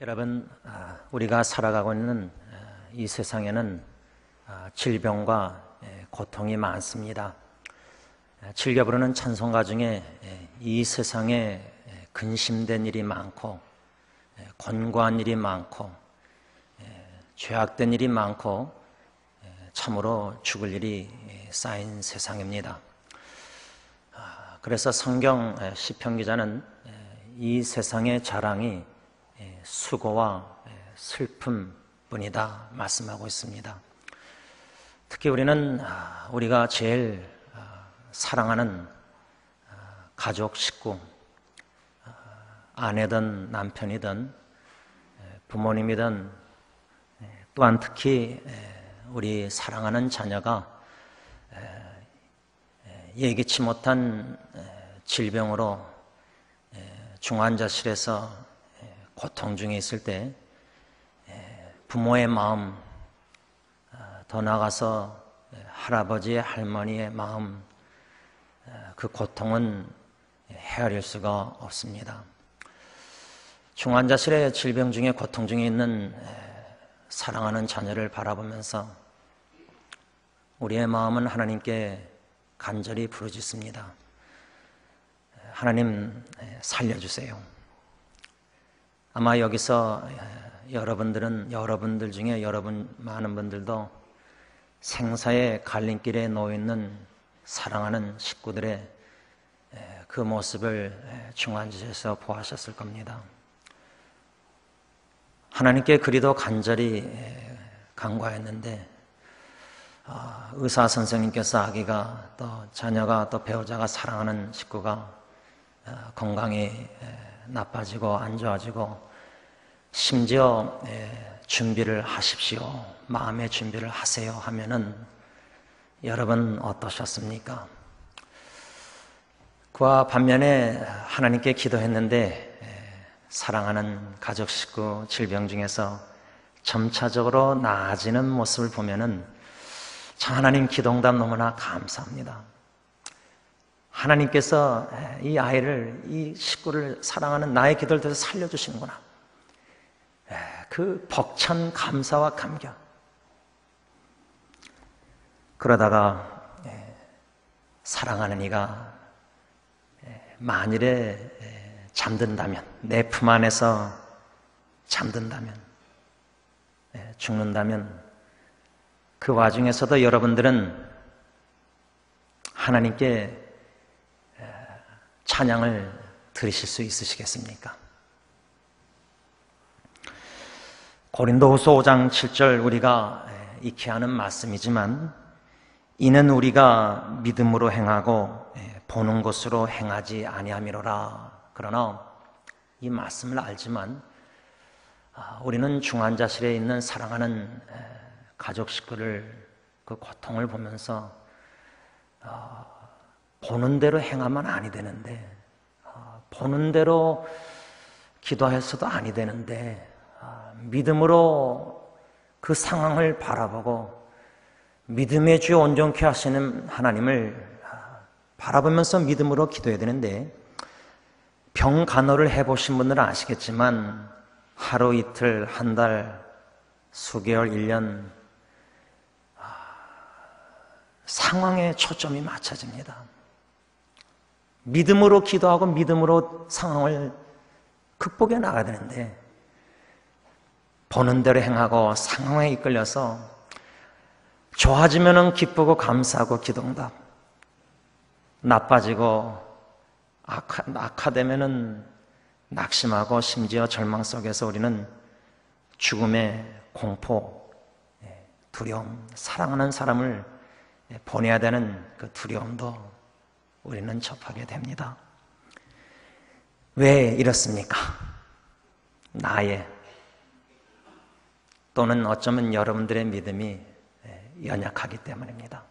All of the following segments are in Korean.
여러분, 우리가 살아가고 있는 이 세상에는 질병과 고통이 많습니다. 즐겨 부르는 찬송가 중에 이 세상에 근심된 일이 많고 권고한 일이 많고 죄악된 일이 많고 참으로 죽을 일이 쌓인 세상입니다. 그래서 성경 시편 기자는 이 세상의 자랑이 수고와 슬픔뿐이다 말씀하고 있습니다. 특히 우리가 제일 사랑하는 가족, 식구, 아내든 남편이든 부모님이든 또한 특히 우리 사랑하는 자녀가 예기치 못한 질병으로 중환자실에서 고통 중에 있을 때 부모의 마음, 더 나아가서 할아버지, 할머니의 마음, 그 고통은 헤아릴 수가 없습니다. 중환자실의 질병 중에 고통 중에 있는 사랑하는 자녀를 바라보면서 우리의 마음은 하나님께 간절히 부르짖습니다. 하나님 살려주세요. 아마 여기서 여러분들 중에 많은 분들도 생사의 갈림길에 놓여 있는 사랑하는 식구들의 그 모습을 중환자실에서 보았을 겁니다. 하나님께 그리도 간절히 간구하였는데 의사 선생님께서 아기가 또 자녀가 또 배우자가 사랑하는 식구가 건강이 나빠지고 안 좋아지고 심지어 준비를 하십시오, 마음의 준비를 하세요 하면은 여러분 어떠셨습니까? 그와 반면에 하나님께 기도했는데 사랑하는 가족, 식구 질병 중에서 점차적으로 나아지는 모습을 보면은 참 하나님 기도응답 너무나 감사합니다. 하나님께서 이 아이를, 이 식구를 사랑하는 나의 기도를 들어서 살려주시는구나. 그 벅찬 감사와 감격. 그러다가 사랑하는 이가 만일에 잠든다면, 내 품 안에서 잠든다면, 죽는다면 그 와중에서도 여러분들은 하나님께 찬양을 들으실 수 있으시겠습니까? 고린도후서 5장 7절 우리가 익히 아는 말씀이지만 이는 우리가 믿음으로 행하고 보는 것으로 행하지 아니함이로라. 그러나 이 말씀을 알지만 우리는 중환자실에 있는 사랑하는 가족 식구를 그 고통을 보면서 보는 대로 행하면 아니 되는데, 보는 대로 기도해서도 아니 되는데, 믿음으로 그 상황을 바라보고 믿음의 주 온전케 하시는 하나님을 바라보면서 믿음으로 기도해야 되는데, 병 간호를 해보신 분들은 아시겠지만 하루 이틀, 한 달, 수개월, 1년 상황에 초점이 맞춰집니다. 믿음으로 기도하고 믿음으로 상황을 극복해 나가야 되는데 보는 대로 행하고 상황에 이끌려서 좋아지면은 기쁘고 감사하고 기도응답, 나빠지고 악화되면은 낙심하고 심지어 절망 속에서 우리는 죽음의 공포, 두려움, 사랑하는 사람을 보내야 되는 그 두려움도 우리는 접하게 됩니다. 왜 이렇습니까? 나의 또는 어쩌면 여러분들의 믿음이 연약하기 때문입니다.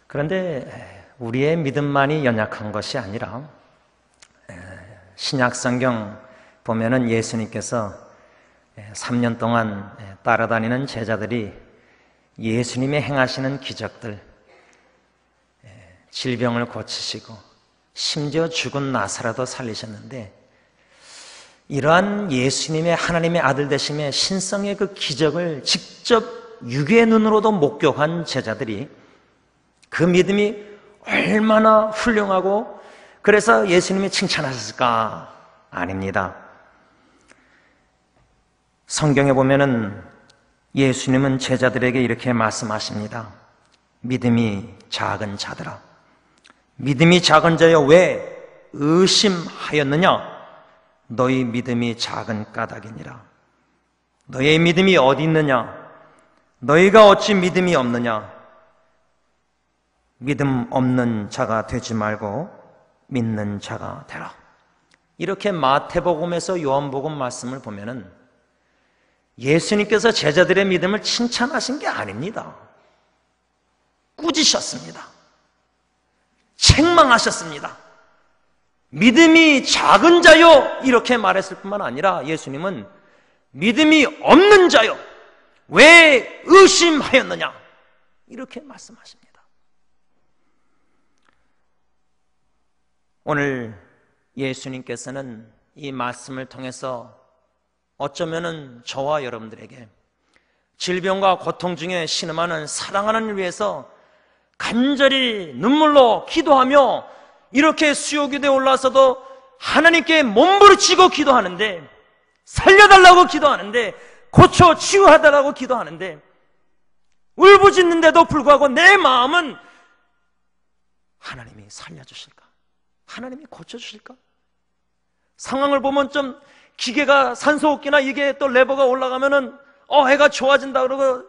그런데 우리의 믿음만이 연약한 것이 아니라 신약성경 보면은 예수님께서 3년 동안 따라다니는 제자들이 예수님이 행하시는 기적들, 질병을 고치시고 심지어 죽은 나사로도 살리셨는데 이러한 예수님의 하나님의 아들 되심의 신성의 그 기적을 직접 육의 눈으로도 목격한 제자들이 그 믿음이 얼마나 훌륭하고 그래서 예수님이 칭찬하셨을까? 아닙니다. 성경에 보면은 예수님은 제자들에게 이렇게 말씀하십니다. 믿음이 작은 자들아, 믿음이 작은 자여 왜 의심하였느냐? 너희 믿음이 작은 까닭이니라. 너희의 믿음이 어디 있느냐? 너희가 어찌 믿음이 없느냐? 믿음 없는 자가 되지 말고 믿는 자가 되라. 이렇게 마태복음에서 요한복음 말씀을 보면은 예수님께서 제자들의 믿음을 칭찬하신 게 아닙니다. 꾸짖으셨습니다. 책망하셨습니다. 믿음이 작은 자요 이렇게 말했을 뿐만 아니라 예수님은 믿음이 없는 자요 왜 의심하였느냐 이렇게 말씀하십니다. 오늘 예수님께서는 이 말씀을 통해서 어쩌면은 저와 여러분들에게 질병과 고통 중에 신음하는 사랑하는 이를 위해서 간절히 눈물로 기도하며 이렇게 수요기도에 올라서도 하나님께 몸부림치고 기도하는데, 살려달라고 기도하는데, 고쳐 치유하달라고 기도하는데, 울부짖는데도 불구하고 내 마음은 하나님이 살려주실까? 하나님이 고쳐주실까? 상황을 보면 좀 기계가 산소호흡기나 이게 또 레버가 올라가면은 해가 좋아진다 그러고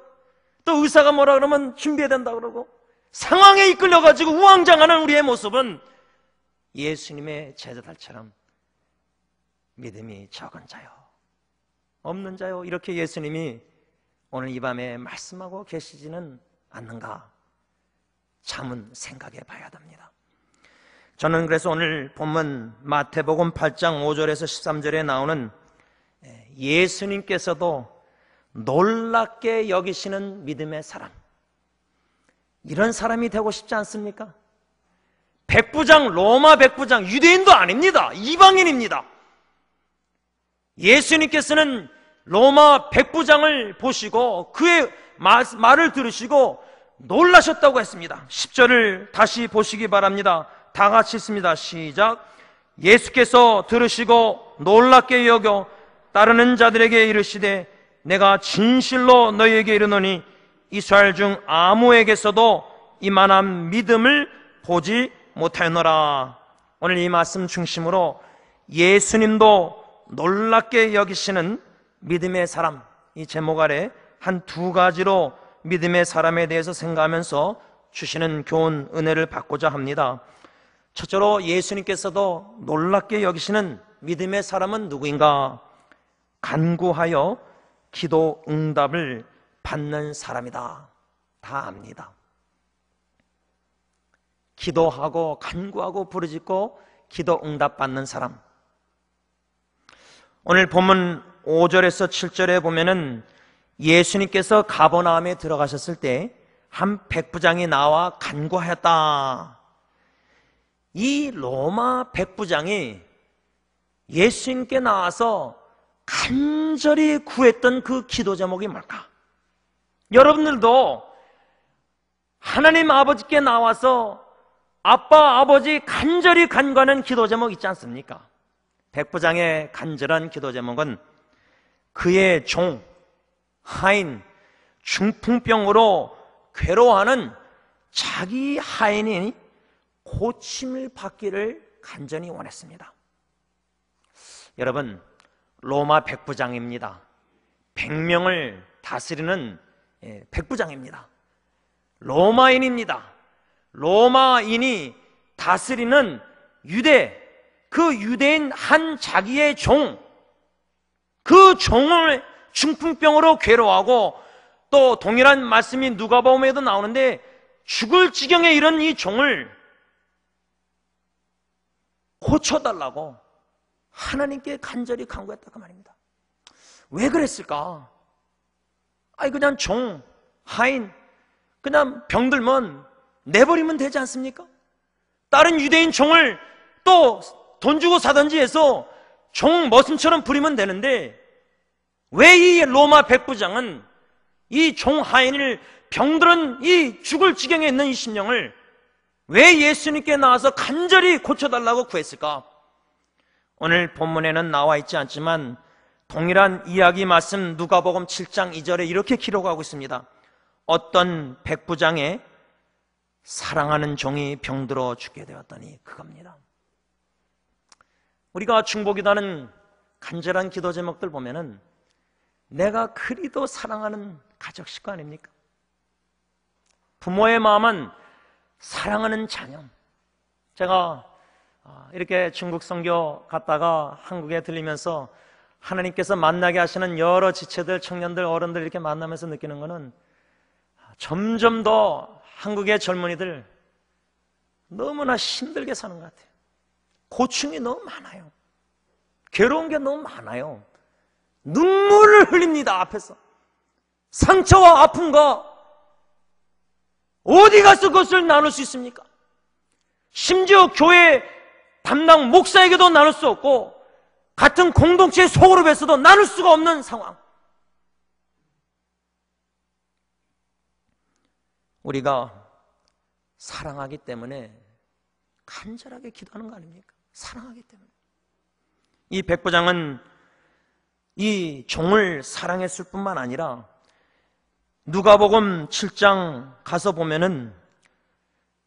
또 의사가 뭐라 그러면 준비해야 된다 그러고 상황에 이끌려가지고 우왕좌왕하는 우리의 모습은 예수님의 제자들처럼 믿음이 적은 자요 없는 자요 이렇게 예수님이 오늘 이 밤에 말씀하고 계시지는 않는가? 참은 생각해 봐야 됩니다. 저는 그래서 오늘 본문 마태복음 8장 5절에서 13절에 나오는 예수님께서도 놀랍게 여기시는 믿음의 사람, 이런 사람이 되고 싶지 않습니까? 백부장, 로마 백부장, 유대인도 아닙니다. 이방인입니다. 예수님께서는 로마 백부장을 보시고 그의 말을 들으시고 놀라셨다고 했습니다. 10절을 다시 보시기 바랍니다. 다 같이 읽습니다. 시작. 예수께서 들으시고 놀랍게 여겨 따르는 자들에게 이르시되 내가 진실로 너희에게 이르노니 이스라엘 중 아무에게서도 이만한 믿음을 보지 못하였노라. 오늘 이 말씀 중심으로 예수님도 놀랍게 여기시는 믿음의 사람, 이 제목 아래 한 두 가지로 믿음의 사람에 대해서 생각하면서 주시는 교훈, 은혜를 받고자 합니다. 첫째로 예수님께서도 놀랍게 여기시는 믿음의 사람은 누구인가? 간구하여 기도 응답을 받는 사람이다. 다 압니다. 기도하고 간구하고 부르짖고 기도 응답 받는 사람. 오늘 본문 5절에서 7절에 보면은 예수님께서 가버나움에 들어가셨을 때 한 백부장이 나와 간구하였다. 이 로마 백부장이 예수님께 나와서 간절히 구했던 그 기도 제목이 뭘까? 여러분들도 하나님 아버지께 나와서 아빠, 아버지 간절히 간구하는 기도 제목 있지 않습니까? 백부장의 간절한 기도 제목은 그의 종, 하인, 중풍병으로 괴로워하는 자기 하인이 고침을 받기를 간절히 원했습니다. 여러분, 로마 백부장입니다. 100명을 다스리는 백부장입니다. 로마인입니다. 로마인이 다스리는 유대, 그 유대인 한 자기의 종, 그 종을 중풍병으로 괴로워하고 또 동일한 말씀이 누가복음에도 나오는데 죽을 지경에 이른 이 종을 고쳐달라고 하나님께 간절히 간구했다 그 말입니다. 왜 그랬을까? 그냥 종, 하인, 그냥 병들면 내버리면 되지 않습니까? 다른 유대인 종을 또 돈 주고 사든지 해서 종 머슴처럼 부리면 되는데 왜 이 로마 백부장은 이 종 하인을 병들은 이 죽을 지경에 있는 이 심령을 왜 예수님께 나와서 간절히 고쳐달라고 구했을까? 오늘 본문에는 나와 있지 않지만 동일한 이야기 말씀 누가복음 7장 2절에 이렇게 기록하고 있습니다. 어떤 백부장의 사랑하는 종이 병들어 죽게 되었더니 그겁니다. 우리가 중보기도하는 간절한 기도 제목들 보면은 내가 그리도 사랑하는 가족 식구 아닙니까? 부모의 마음은 사랑하는 자녀. 제가 이렇게 중국 선교 갔다가 한국에 들리면서 하나님께서 만나게 하시는 여러 지체들, 청년들, 어른들 이렇게 만나면서 느끼는 것은 점점 더 한국의 젊은이들 너무나 힘들게 사는 것 같아요. 고충이 너무 많아요. 괴로운 게 너무 많아요. 눈물을 흘립니다. 앞에서 상처와 아픔과 어디 가서 그것을 나눌 수 있습니까? 심지어 교회 담당 목사에게도 나눌 수 없고 같은 공동체 소그룹에서도 나눌 수가 없는 상황. 우리가 사랑하기 때문에 간절하게 기도하는 거 아닙니까? 사랑하기 때문에. 이 백부장은 이 종을 사랑했을 뿐만 아니라 누가복음 7장 가서 보면은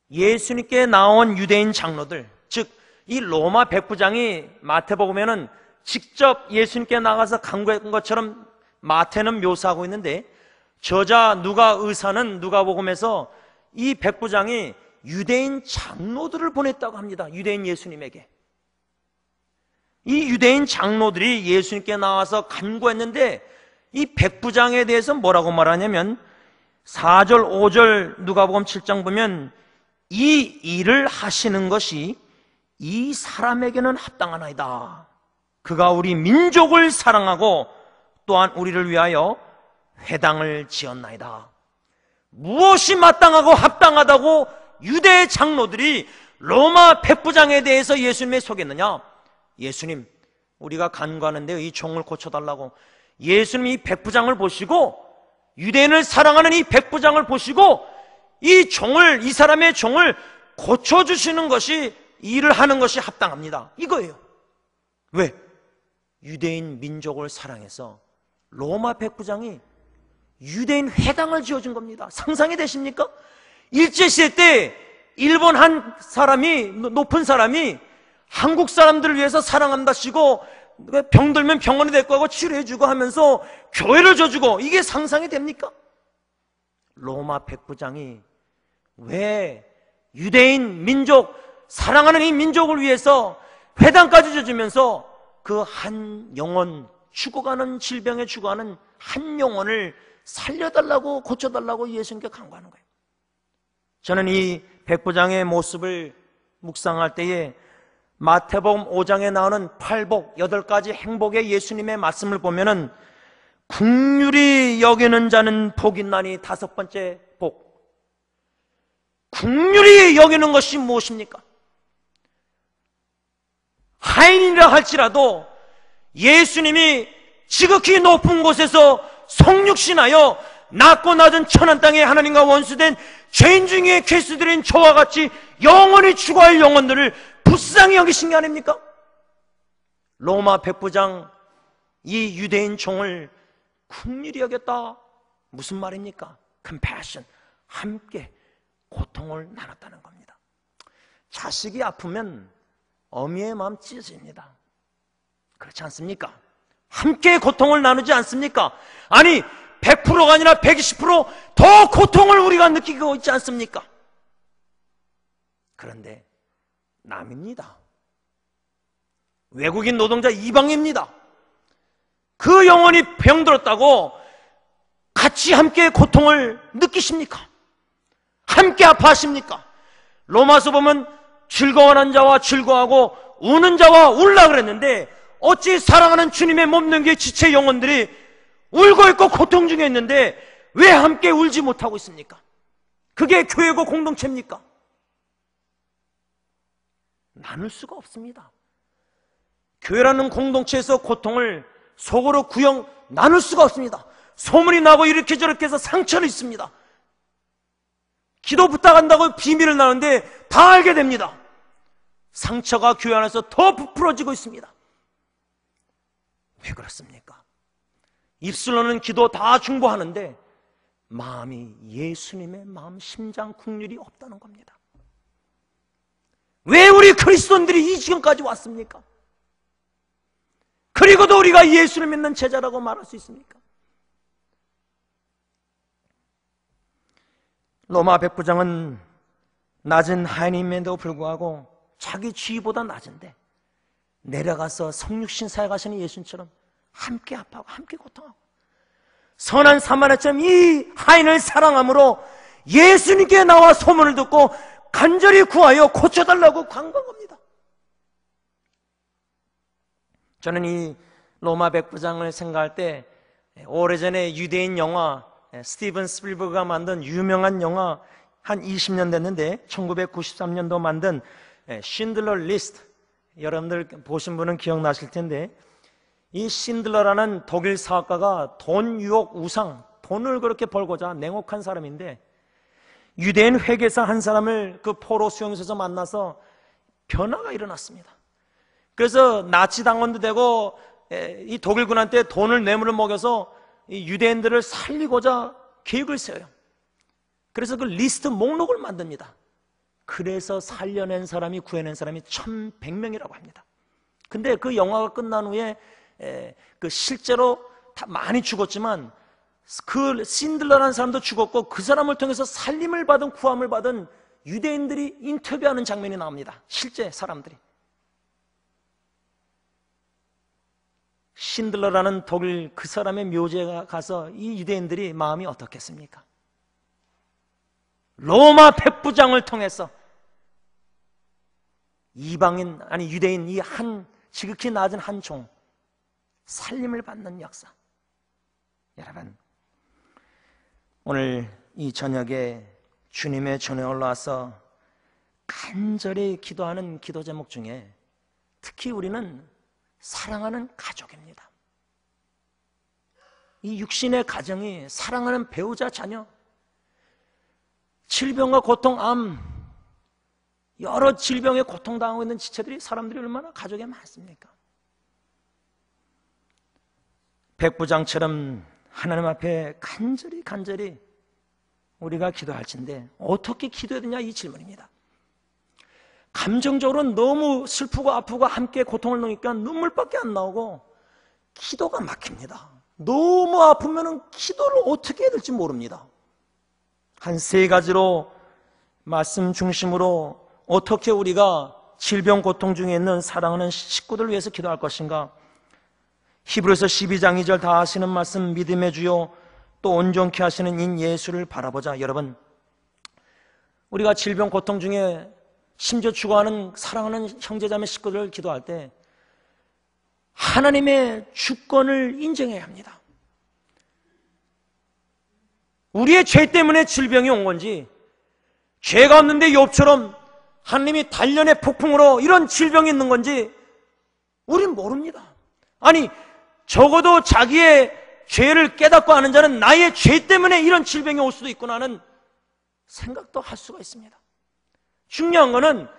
예수님께 나온 유대인 장로들, 즉 이 로마 백부장이 마태복음에는 직접 예수님께 나가서 간구했던 것처럼 마태는 묘사하고 있는데 저자 누가 의사는 누가복음에서 이 백부장이 유대인 장로들을 보냈다고 합니다. 유대인 예수님에게. 이 유대인 장로들이 예수님께 나와서 간구했는데 이 백부장에 대해서 뭐라고 말하냐면 4절 5절 누가복음 7장 보면 이 일을 하시는 것이 이 사람에게는 합당하나이다. 그가 우리 민족을 사랑하고 또한 우리를 위하여 회당을 지었나이다. 무엇이 마땅하고 합당하다고 유대 장로들이 로마 백부장에 대해서 예수님에 속였느냐? 예수님, 우리가 간구하는데 이 종을 고쳐달라고. 예수님이 이 백부장을 보시고 유대인을 사랑하는 이 백부장을 보시고 이 종을, 이 사람의 종을 고쳐주시는 것이, 일을 하는 것이 합당합니다. 이거예요. 왜? 유대인 민족을 사랑해서 로마 백부장이 유대인 회당을 지어준 겁니다. 상상이 되십니까? 일제시대 때 일본 한 사람이, 높은 사람이 한국 사람들을 위해서 사랑한다시고 병들면 병원에 데리고 가고 치료해주고 하면서 교회를 줘주고, 이게 상상이 됩니까? 로마 백부장이 왜 유대인 민족, 사랑하는 이 민족을 위해서 회당까지 줘주면서 그 한 영혼, 죽어가는 질병에 죽어가는 한 영혼을 살려달라고, 고쳐달라고 예수님께 간구하는 거예요. 저는 이 백부장의 모습을 묵상할 때에 마태복음 5장에 나오는 8복, 8가지 행복의 예수님의 말씀을 보면은 긍휼히 여기는 자는 복이 있나니, 5번째 복. 긍휼히 여기는 것이 무엇입니까? 하인이라 할지라도 예수님이 지극히 높은 곳에서 성육신하여 낮고 낮은 천한 땅에 하나님과 원수된 죄인 중에 괴수들인 저와 같이 영원히 죽어갈 영혼들을 불쌍히 여기신 게 아닙니까? 로마 백부장 이 유대인 종을 긍휼히 여겼다. 무슨 말입니까? compassion, 함께 고통을 나눴다는 겁니다. 자식이 아프면 어미의 마음 찢어집니다. 그렇지 않습니까? 함께 고통을 나누지 않습니까? 아니 100%가 아니라 120%더 고통을 우리가 느끼고 있지 않습니까? 그런데 남입니다. 외국인 노동자 이방입니다. 그 영혼이 병들었다고 같이 함께 고통을 느끼십니까? 함께 아파하십니까? 로마서 보면 즐거워하는 자와 즐거워하고 우는 자와 울라 그랬는데 어찌 사랑하는 주님의 몸뚱이 지체 영혼들이 울고 있고 고통 중에 있는데 왜 함께 울지 못하고 있습니까? 그게 교회고 공동체입니까? 나눌 수가 없습니다. 교회라는 공동체에서 고통을 속으로 구형 나눌 수가 없습니다. 소문이 나고 이렇게 저렇게 해서 상처를 입습니다. 기도 부탁한다고 비밀을 나누는데 다 알게 됩니다. 상처가 교회 안에서 더 부풀어지고 있습니다. 왜 그렇습니까? 입술로는 기도 다 중보하는데 마음이 예수님의 마음, 심장, 국률이 없다는 겁니다. 왜 우리 그리스도인들이 이 지경까지 왔습니까? 그리고도 우리가 예수를 믿는 제자라고 말할 수 있습니까? 로마 백부장은 낮은 하인임에도 불구하고 자기 지위보다 낮은데 내려가서 성육신 사역하시는 예수님처럼 함께 아파하고 함께 고통하고 선한 사마리아처럼 이 하인을 사랑함으로 예수님께 나와 소문을 듣고 간절히 구하여 고쳐달라고 간구한 겁니다. 저는 이 로마 백부장을 생각할 때 오래전에 유대인 영화 스티븐 스필버그가 만든 유명한 영화 한 20년 됐는데 1993년도 만든 신들러 리스트, 여러분들 보신 분은 기억나실 텐데 이 신들러라는 독일 사학가가 돈 유혹 우상, 돈을 그렇게 벌고자 냉혹한 사람인데 유대인 회계사 한 사람을 그 포로 수용소에서 만나서 변화가 일어났습니다. 그래서 나치 당원도 되고 이 독일군한테 돈을 뇌물을 먹여서 이 유대인들을 살리고자 계획을 세워요. 그래서 그 리스트 목록을 만듭니다. 그래서 살려낸 사람이, 구해낸 사람이 1100명이라고 합니다. 근데 그 영화가 끝난 후에 그 실제로 다 많이 죽었지만 그 신들러라는 사람도 죽었고 그 사람을 통해서 살림을 받은, 구함을 받은 유대인들이 인터뷰하는 장면이 나옵니다. 실제 사람들이. 신들러라는 독일 그 사람의 묘지에 가서 이 유대인들이 마음이 어떻겠습니까? 로마 백부장을 통해서 이방인, 아니 유대인 이 한 지극히 낮은 한 종 살림을 받는 역사. 여러분, 오늘 이 저녁에 주님의 전에 올라와서 간절히 기도하는 기도 제목 중에 특히 우리는 사랑하는 가족입니다. 이 육신의 가정이 사랑하는 배우자, 자녀, 질병과 고통, 암, 여러 질병에 고통당하고 있는 지체들이, 사람들이 얼마나 가족에 많습니까? 백부장처럼 하나님 앞에 간절히 우리가 기도할진데 어떻게 기도해야 되냐, 이 질문입니다. 감정적으로 너무 슬프고 아프고 함께 고통을 느끼니까 눈물밖에 안 나오고 기도가 막힙니다. 너무 아프면 기도를 어떻게 해야 될지 모릅니다. 한 3가지로 말씀 중심으로 어떻게 우리가 질병 고통 중에 있는 사랑하는 식구들을 위해서 기도할 것인가. 히브리서 12장 2절 다 하시는 말씀, 믿음의 주요 또 온전케 하시는 인 예수를 바라보자. 여러분, 우리가 질병 고통 중에 심지어 죽어가는 사랑하는 형제자매 식구들을 기도할 때 하나님의 주권을 인정해야 합니다. 우리의 죄 때문에 질병이 온 건지, 죄가 없는데 욥처럼 하나님이 단련의 폭풍으로 이런 질병이 있는 건지 우린 모릅니다. 아니, 적어도 자기의 죄를 깨닫고 아는 자는 나의 죄 때문에 이런 질병이 올 수도 있구나 하는 생각도 할 수가 있습니다. 중요한 거는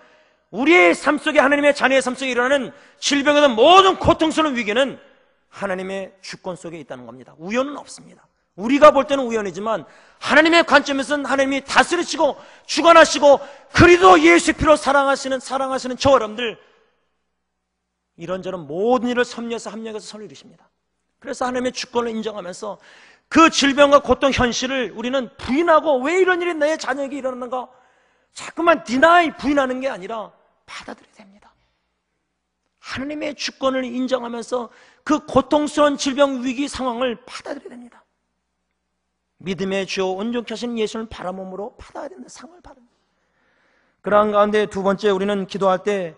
우리의 삶 속에, 하나님의 자녀의 삶 속에 일어나는 질병이든 모든 고통스러운 위기는 하나님의 주권 속에 있다는 겁니다. 우연은 없습니다. 우리가 볼 때는 우연이지만 하나님의 관점에서는 하나님이 다스리시고 주관하시고 그리도 예수 피로 사랑하시는 저 여러분들, 이런저런 모든 일을 섭리해서 합력해서 선을 이루십니다. 그래서 하나님의 주권을 인정하면서 그 질병과 고통 현실을 우리는 부인하고 왜 이런 일이 내 자녀에게 일어나는가 자꾸만 디나이, 부인하는 게 아니라 받아들여야 됩니다. 하나님의 주권을 인정하면서 그 고통스러운 질병 위기 상황을 받아들여야 됩니다. 믿음의 주요 온전케 하시는 예수를 바라봄으로 받아야 되는 상황을 받습니다. 그러한 가운데 두 번째, 우리는 기도할 때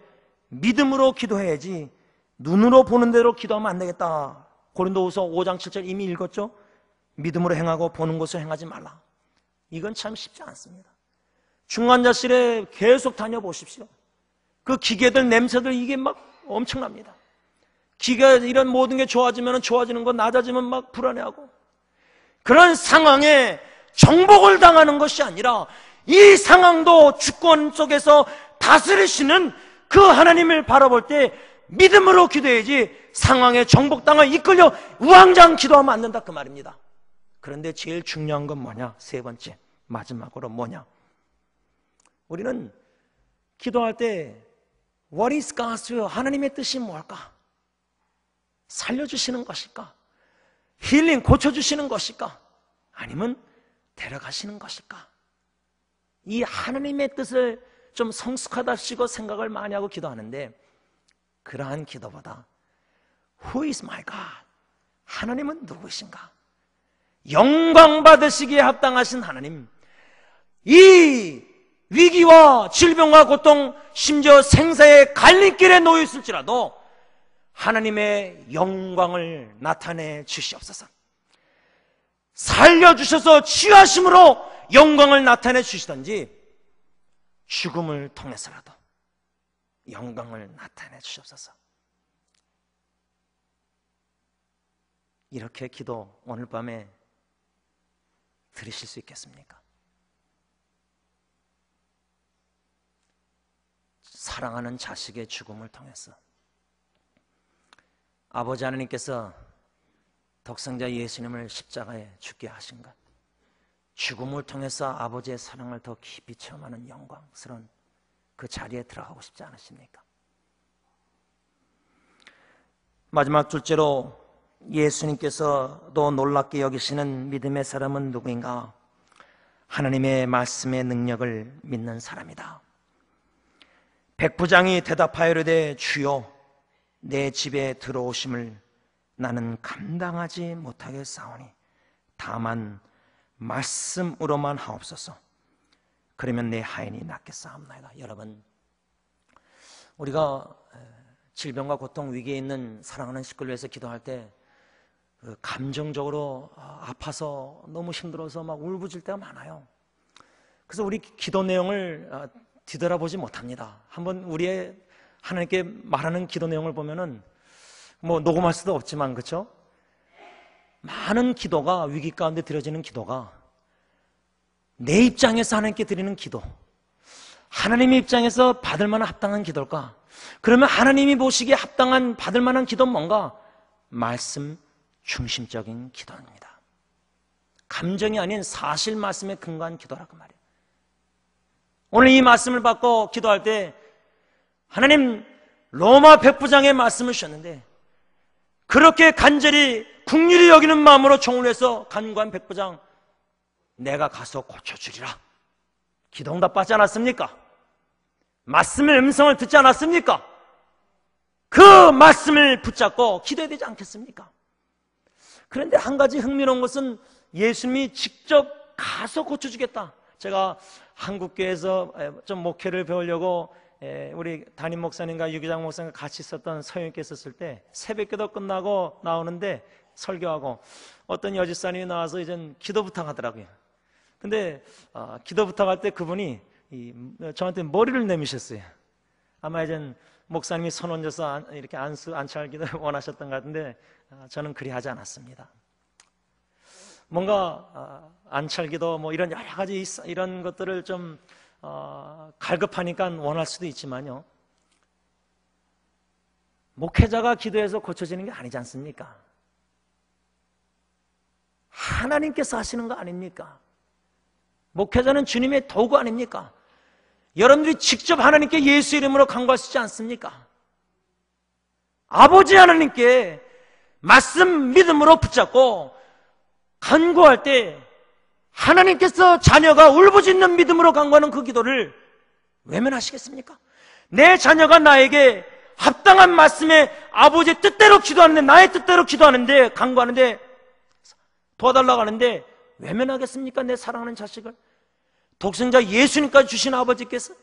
믿음으로 기도해야지 눈으로 보는 대로 기도하면 안 되겠다. 고린도후서 5장 7절 이미 읽었죠? 믿음으로 행하고 보는 것을 행하지 말라. 이건 참 쉽지 않습니다. 중환자실에 계속 다녀보십시오. 그 기계들 냄새들 이게 막 엄청납니다. 기가 이런 모든 게 좋아지면 좋아지는 거, 낮아지면 막 불안해하고, 그런 상황에 정복을 당하는 것이 아니라 이 상황도 주권 속에서 다스리시는 그 하나님을 바라볼 때 믿음으로 기도해야지 상황에 정복당을 이끌려 우왕좌왕 기도하면 안 된다 그 말입니다. 그런데 제일 중요한 건 뭐냐? 세 번째, 마지막으로 뭐냐? 우리는 기도할 때 What is God's will? 하나님의 뜻이 뭘까? 살려주시는 것일까? 힐링 고쳐주시는 것일까? 아니면 데려가시는 것일까? 이 하나님의 뜻을 좀 성숙하다시고 생각을 많이 하고 기도하는데, 그러한 기도보다 Who is my God? 하나님은 누구신가? 영광 받으시기에 합당하신 하나님, 이 위기와 질병과 고통, 심지어 생사의 갈림길에 놓여 있을지라도 하나님의 영광을 나타내 주시옵소서. 살려주셔서 치유하심으로 영광을 나타내 주시든지 죽음을 통해서라도 영광을 나타내 주시옵소서. 이렇게 기도 오늘 밤에 드리실 수 있겠습니까? 사랑하는 자식의 죽음을 통해서 아버지 하나님께서 독생자 예수님을 십자가에 죽게 하신 것, 죽음을 통해서 아버지의 사랑을 더 깊이 체험하는 영광스러운 그 자리에 들어가고 싶지 않으십니까? 마지막 둘째로 예수님께서도 놀랍게 여기시는 믿음의 사람은 누구인가? 하나님의 말씀의 능력을 믿는 사람이다. 백부장이 대답하여 이르되 주여 내 집에 들어오심을 나는 감당하지 못하겠사오니 다만 말씀으로만 하옵소서. 그러면 내 하인이 낫겠사옵나이다. 여러분, 우리가 질병과 고통, 위기에 있는 사랑하는 식구를 위해서 기도할 때 감정적으로 아파서 너무 힘들어서 막 울부짖을 때가 많아요. 그래서 우리 기도 내용을 뒤돌아보지 못합니다. 한번 우리의 하나님께 말하는 기도 내용을 보면은 뭐 녹음할 수도 없지만, 그렇죠? 많은 기도가, 위기 가운데 드려지는 기도가 내 입장에서 하나님께 드리는 기도, 하나님의 입장에서 받을 만한 합당한 기도일까? 그러면 하나님이 보시기에 합당한 받을 만한 기도는 뭔가? 말씀 중심적인 기도입니다. 감정이 아닌 사실 말씀에 근거한 기도라고 말이에요. 오늘 이 말씀을 받고 기도할 때 하나님 로마 백부장의 말씀을 주셨는데, 그렇게 간절히 긍휼히 여기는 마음으로 종을 해서 간구한 백부장, 내가 가서 고쳐주리라. 기도 응답받지 않았습니까? 말씀의 음성을 듣지 않았습니까? 그 말씀을 붙잡고 기도해야 되지 않겠습니까? 그런데 한 가지 흥미로운 것은 예수님이 직접 가서 고쳐주겠다. 제가 한국교회에서 좀 목회를 배우려고 우리 담임 목사님과 유기장 목사님과 같이 있었던 서영님께 있었을 때 새벽기도 끝나고 나오는데 설교하고 어떤 여집사님이 나와서 이젠 기도 부탁하더라고요. 근데 기도 부탁할 때 그분이 저한테 머리를 내미셨어요. 아마 이젠 목사님이 손 얹어서 이렇게 안찰기도를 원하셨던 것 같은데 저는 그리 하지 않았습니다. 뭔가 안찰기도 뭐 이런 여러 가지 이런 것들을 좀 갈급하니까 원할 수도 있지만요, 목회자가 기도해서 고쳐지는 게 아니지 않습니까? 하나님께서 하시는 거 아닙니까? 목회자는 주님의 도구 아닙니까? 여러분들이 직접 하나님께 예수 이름으로 간구하시지 않습니까? 아버지 하나님께 말씀 믿음으로 붙잡고 간구할 때 하나님께서 자녀가 울부짖는 믿음으로 간구하는 그 기도를 외면하시겠습니까? 내 자녀가 나에게 합당한 말씀에 아버지의 뜻대로 기도하는데, 나의 뜻대로 기도하는데, 간구하는데, 도와달라고 하는데 외면하겠습니까? 내 사랑하는 자식을 독생자 예수님까지 주신 아버지께서,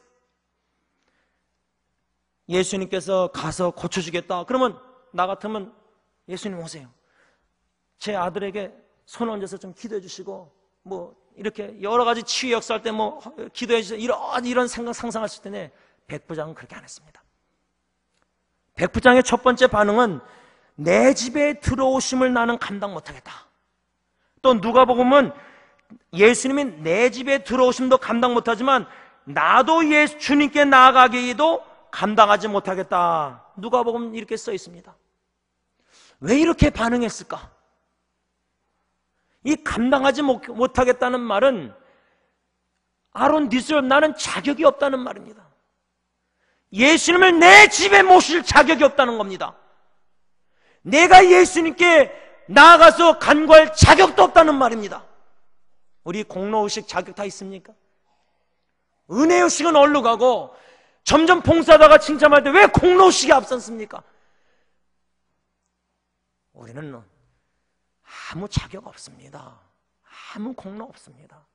예수님께서 가서 고쳐주겠다. 그러면 나 같으면 예수님 오세요, 제 아들에게 손 얹어서 좀 기도해 주시고, 뭐 이렇게 여러 가지 치유 역사할 때 뭐 기도해 주세요, 이런 생각 상상할 수 있는데 백부장은 그렇게 안 했습니다. 백부장의 첫 번째 반응은 내 집에 들어오심을 나는 감당 못하겠다. 또 누가복음은 예수님이 내 집에 들어오심도 감당 못하지만 나도 주님께 나아가기도 감당하지 못하겠다. 누가복음 이렇게 써 있습니다. 왜 이렇게 반응했을까? 이 감당하지 못하겠다는 말은 아론 니스럽 나는 자격이 없다는 말입니다. 예수님을 내 집에 모실 자격이 없다는 겁니다. 내가 예수님께 나아가서 간구할 자격도 없다는 말입니다. 우리 공로의식 자격 다 있습니까? 은혜의식은 얼로 가고 점점 봉사하다가 칭찬할 때 왜 공로의식이 앞섰습니까? 우리는 아무 자격 없습니다. 아무 공로 없습니다.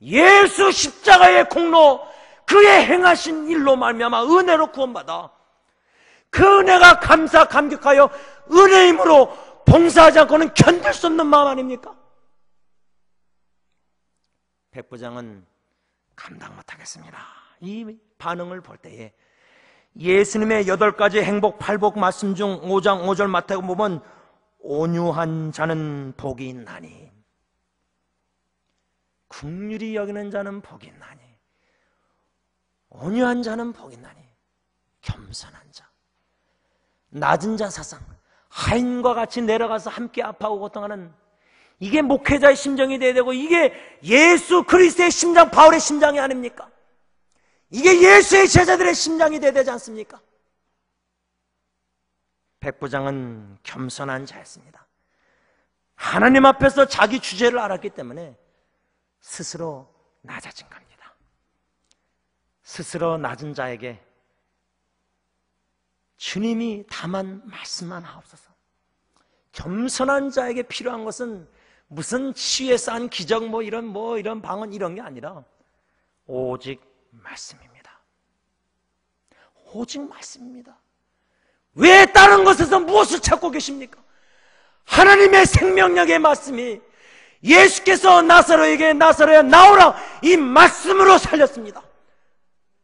예수 십자가의 공로, 그의 행하신 일로 말미암아 은혜로 구원받아 그 은혜가 감격하여 은혜의 힘으로 봉사하지 않고는 견딜 수 없는 마음 아닙니까? 백부장은 감당 못하겠습니다. 이 반응을 볼 때에 예수님의 8가지 행복 8복 말씀 중 5장 5절 마태복음 보면 온유한 자는 복이 있나니, 긍휼히 여기는 자는 복이 있나니, 온유한 자는 복이 있나니, 겸손한 자, 낮은 자 사상, 하인과 같이 내려가서 함께 아파하고 고통하는, 이게 목회자의 심정이 돼야 되고, 이게 예수 그리스도의 심장, 바울의 심장이 아닙니까? 이게 예수의 제자들의 심장이 돼야 되지 않습니까? 백부장은 겸손한 자였습니다. 하나님 앞에서 자기 주제를 알았기 때문에 스스로 낮아진 겁니다. 스스로 낮은 자에게 주님이 다만 말씀만 하옵소서. 겸손한 자에게 필요한 것은 무슨 치유에 쌓은 기적 이런 방언 이런 게 아니라 오직 말씀입니다. 오직 말씀입니다. 왜 다른 것에서 무엇을 찾고 계십니까? 하나님의 생명력의 말씀이 예수께서 나사로에게 나사로야 나오라 이 말씀으로 살렸습니다.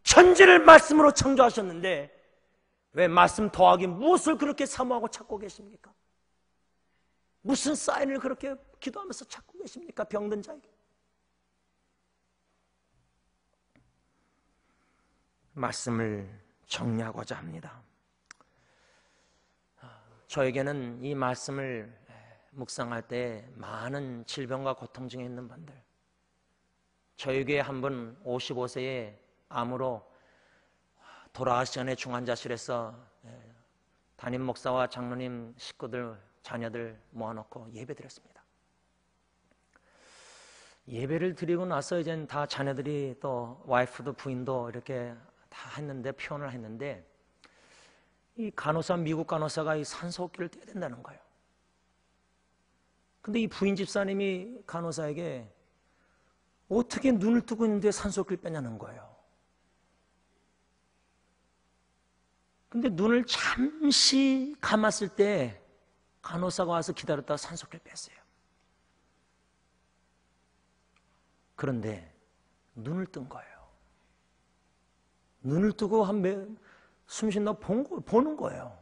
천지를 말씀으로 창조하셨는데 왜 말씀 더하기 무엇을 그렇게 사모하고 찾고 계십니까? 무슨 사인을 그렇게 기도하면서 찾고 계십니까? 병든 자에게. 말씀을 정리하고자 합니다. 저에게는 이 말씀을 묵상할 때 많은 질병과 고통 중에 있는 분들, 저희 교회 한 분 55세의 암으로 돌아가시 전에 중환자실에서 담임 목사와 장로님 식구들, 자녀들 모아놓고 예배 드렸습니다. 예배를 드리고 나서 이제 다 자녀들이 또 와이프도 부인도 이렇게 다 했는데, 표현을 했는데, 이 간호사, 미국 간호사가 이 산소호흡기를 떼야 된다는 거예요. 근데 이 부인 집사님이 간호사에게 어떻게 눈을 뜨고 있는데 산소호흡기를 빼냐는 거예요. 근데 눈을 잠시 감았을 때 간호사가 와서 기다렸다가 산소호흡기를 뺐어요. 그런데 눈을 뜬 거예요. 눈을 뜨고 숨 쉰다 보는 거예요.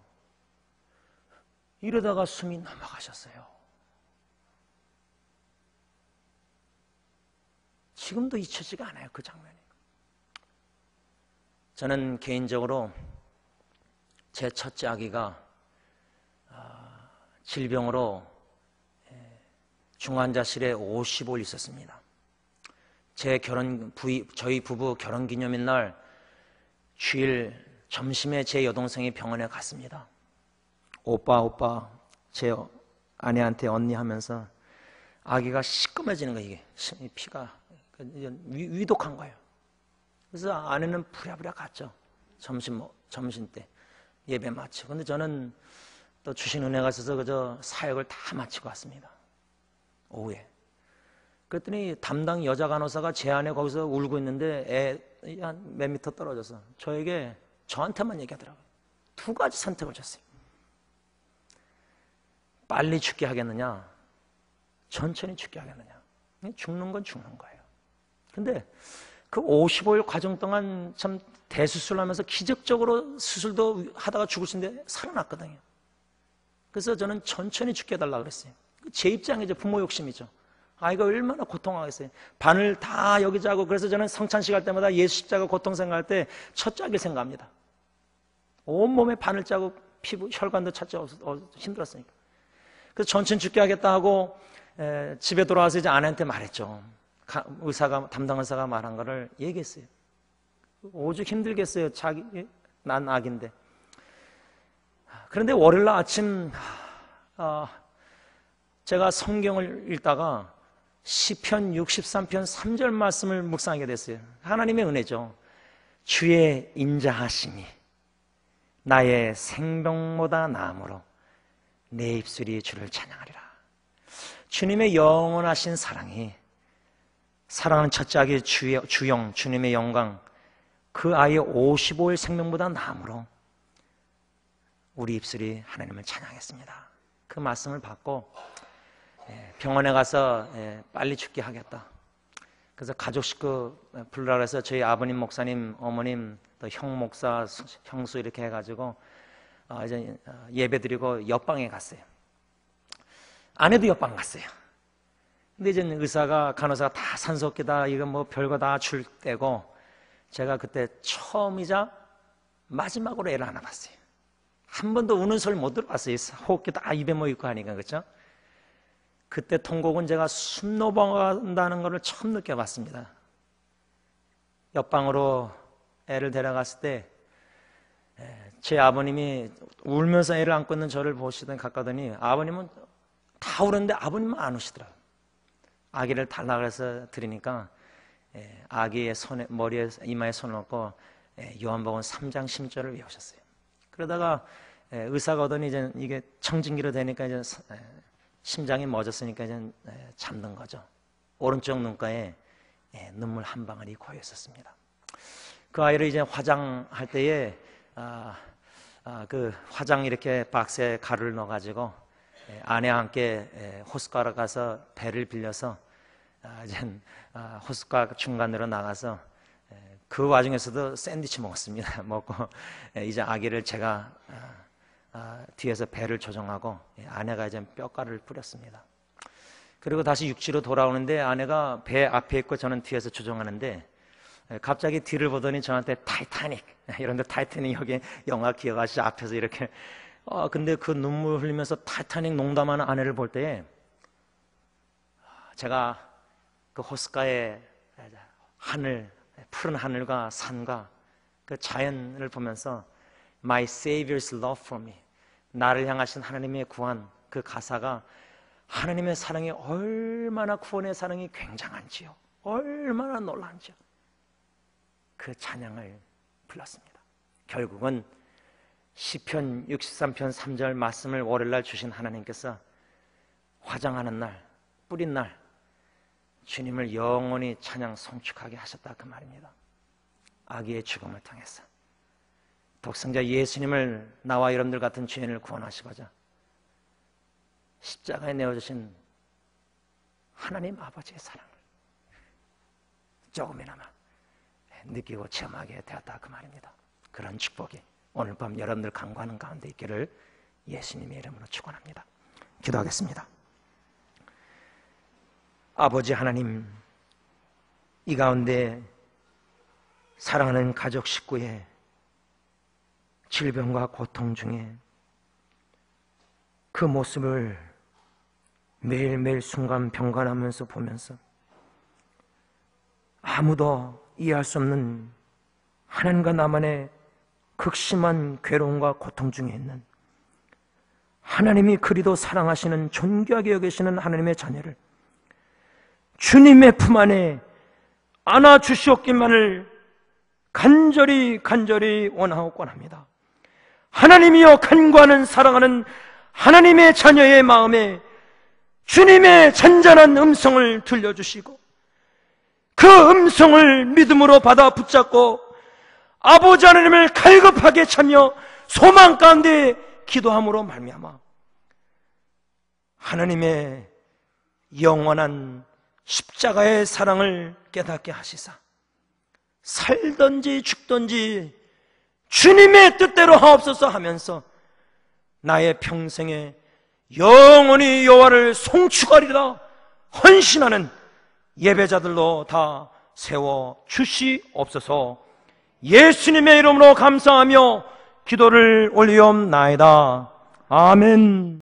이러다가 숨이 넘어가셨어요. 지금도 잊혀지가 않아요, 그 장면이. 저는 개인적으로 제 첫째 아기가 질병으로 중환자실에 55일 있었습니다. 저희 부부 결혼기념일 날 주일 점심에 제 여동생이 병원에 갔습니다. 오빠 제 아내한테 언니 하면서 아기가 시꺼매지는 거예요. 이게 피가 위독한 거예요. 그래서 아내는 부랴부랴 갔죠. 점심 때 예배 마치고. 근데 저는 또 주신 은혜가 있어서 그저 사역을 다 마치고 왔습니다. 오후에. 그랬더니 담당 여자 간호사가 제 안에 거기서 울고 있는데 애 한 몇 미터 떨어져서 저한테만 얘기하더라고요. 2가지 선택을 줬어요. 빨리 죽게 하겠느냐, 천천히 죽게 하겠느냐. 죽는 건 죽는 거예요. 근데 그 55일 과정 동안 참 대수술을 하면서 기적적으로 수술도 하다가 죽으신데 살아났거든요. 그래서 저는 천천히 죽게 해달라고 그랬어요. 제 입장이죠. 부모 욕심이죠. 아이가 얼마나 고통하겠어요. 바늘 다 여기 자고. 그래서 저는 성찬식 할 때마다 예수 십자가 고통 생각할 때 첫 짝을 생각합니다. 온몸에 바늘 자국, 피부, 혈관도 찾지 힘들었으니까. 그래서 천천히 죽게 하겠다 하고 집에 돌아와서 이제 아내한테 말했죠. 담당 의사가 말한 거를 얘기했어요. 오죽 힘들겠어요. 난 아기인데. 그런데 월요일날 아침 제가 성경을 읽다가 시편 63편 3절 말씀을 묵상하게 됐어요. 하나님의 은혜죠. 주의 인자하심이 나의 생명보다 나음으로 내 입술이 주를 찬양하리라. 주님의 영원하신 사랑이, 사랑하는 첫째 아기 주영, 주님의 영광, 그 아이의 55일 생명보다 나음으로 우리 입술이 하나님을 찬양했습니다. 그 말씀을 받고 병원에 가서 빨리 죽게 하겠다. 그래서 가족 식구 불러라 해서 저희 아버님, 목사님, 어머님, 또 형 목사, 형수 이렇게 해가지고 이제 예배 드리고 옆방에 갔어요. 아내도 옆방 갔어요. 근데 이제 의사가, 간호사가 다 산소호흡기다, 이거 뭐 별거 다 줄 때고, 제가 그때 처음이자 마지막으로 애를 하나 봤어요. 한 번도 우는 소리 못 들어봤어요. 호흡기 다 입에 뭐 있고 하니까, 그렇죠? 그때 통곡은 제가 숨 넘어간다는 것을 처음 느껴봤습니다. 옆방으로 애를 데려갔을 때 제 아버님이 울면서 애를 안고 있는 저를 보시더니 가까더니 아버님은 다 울었는데 아버님은 안 우시더라고요. 아기를 달라고 해서 드리니까 아기의 손에, 머리에, 이마에 손을 얹고 요한복음 3장 10절을 외우셨어요. 그러다가 의사가 오더니 이제 이게 청진기로 되니까 이제 심장이 멎었으니까 이제 잠든 거죠. 오른쪽 눈가에 눈물 한 방울이 고여 있었습니다. 그 아이를 이제 화장할 때에 그 화장 이렇게 박스에 가루를 넣어가지고 아내와 함께 호숫가로 가서 배를 빌려서 이제 호숫가 중간으로 나가서 그 와중에서도 샌드위치 먹었습니다. 먹고 이제 아기를 제가 뒤에서 배를 조정하고 아내가 이제 뼈가루를 뿌렸습니다. 그리고 다시 육지로 돌아오는데 아내가 배 앞에 있고 저는 뒤에서 조정하는데 갑자기 뒤를 보더니 저한테 타이타닉, 이런데 타이타닉 여기 영화 기억하시죠? 앞에서 이렇게 근데 그 눈물 흘리면서 타이타닉 농담하는 아내를 볼 때에 제가 그 호숫가의 하늘, 푸른 하늘과 산과 그 자연을 보면서 My Savior's love for me, 나를 향하신 하나님의 구원, 그 가사가 하나님의 사랑이 얼마나, 구원의 사랑이 굉장한지요, 얼마나 놀라운지요, 그 찬양을 불렀습니다. 결국은 시편 63편 3절 말씀을 월요일날 주신 하나님께서 화장하는 날, 뿌린 날 주님을 영원히 찬양 송축하게 하셨다, 그 말입니다. 아기의 죽음을 통해서 독생자 예수님을, 나와 여러분들 같은 죄인을 구원하시고자 십자가에 내어주신 하나님 아버지의 사랑을 조금이나마 느끼고 체험하게 되었다, 그 말입니다. 그런 축복이 오늘 밤 여러분들 간구하는 가운데 있기를 예수님의 이름으로 축원합니다. 기도하겠습니다. 아버지 하나님, 이 가운데 사랑하는 가족 식구의 질병과 고통 중에 그 모습을 매일매일 순간 병관하면서 보면서 아무도 이해할 수 없는 하나님과 나만의 극심한 괴로움과 고통 중에 있는, 하나님이 그리도 사랑하시는, 존귀하게 여기시는 하나님의 자녀를 주님의 품 안에 안아주시옵기만을 간절히 원하고 권합니다. 하나님이여, 간구하는 사랑하는 하나님의 자녀의 마음에 주님의 잔잔한 음성을 들려주시고 그 음성을 믿음으로 받아 붙잡고 아버지 하나님을 갈급하게 차며 소망 가운데 기도함으로 말미암아 하나님의 영원한 십자가의 사랑을 깨닫게 하시사 살든지 죽든지 주님의 뜻대로 하옵소서 하면서 나의 평생에 영원히 여호와를 송축하리라 헌신하는 예배자들로 다 세워 주시옵소서. 예수님의 이름으로 감사하며 기도를 올리옵나이다. 아멘.